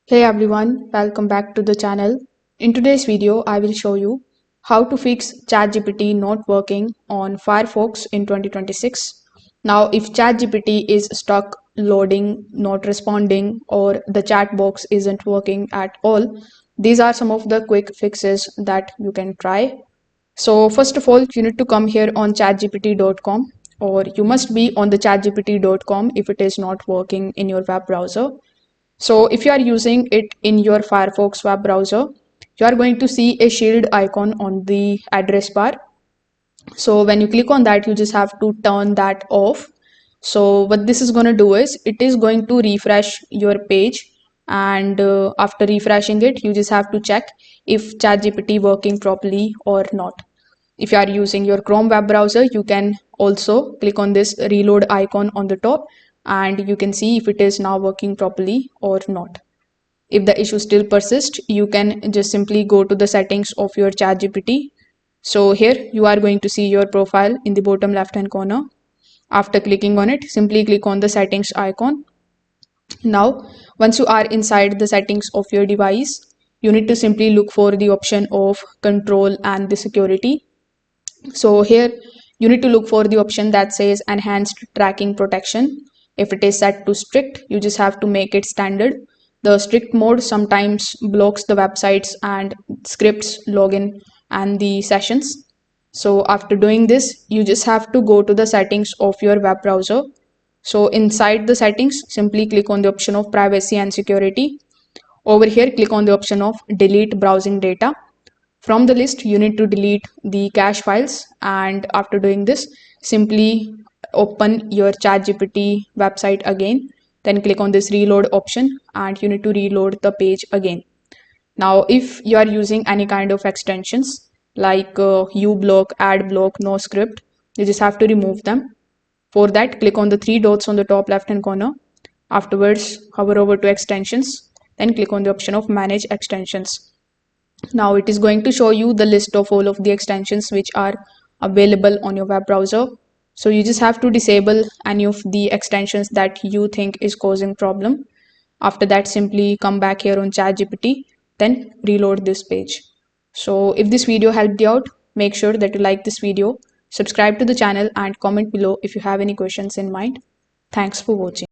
Hey everyone, welcome back to the channel. In today's video, I will show you how to fix ChatGPT not working on Firefox in 2026. Now, if ChatGPT is stuck loading, not responding, or the chat box isn't working at all, these are some of the quick fixes that you can try. So, first of all, you need to come here on chatgpt.com, or you must be on the chatgpt.com if it is not working in your web browser. So if you are using it in your Firefox web browser, you are going to see a shield icon on the address bar. So when you click on that, you just have to turn that off. So what this is going to do is it is going to refresh your page, and after refreshing it, you just have to check if ChatGPT working properly or not. If you are using your Chrome web browser, you can also click on this reload icon on the top, and you can see if it is now working properly or not. If the issue still persists, you can just simply go to the settings of your ChatGPT. So here you are going to see your profile in the bottom left hand corner. After clicking on it, simply click on the settings icon. Now, once you are inside the settings of your device, you need to simply look for the option of control and the security. So here you need to look for the option that says enhanced tracking protection. If it is set to strict, you just have to make it standard. The strict mode sometimes blocks the websites and scripts, login, and the sessions. So after doing this, you just have to go to the settings of your web browser. So inside the settings, simply click on the option of privacy and security. Over here, click on the option of delete browsing data. From the list, you need to delete the cache files, and after doing this, simply open your ChatGPT website again. Then click on this reload option, and you need to reload the page again. Now, if you are using any kind of extensions like uBlock, AdBlock, NoScript, you just have to remove them. For that, click on the three dots on the top left hand corner. Afterwards, hover over to extensions, then click on the option of manage extensions. Now it is going to show you the list of all of the extensions which are available on your web browser. So you just have to disable any of the extensions that you think is causing problem. After that, simply come back here on ChatGPT, then reload this page. So if this video helped you out, make sure that you like this video, subscribe to the channel, and comment below if you have any questions in mind. Thanks for watching.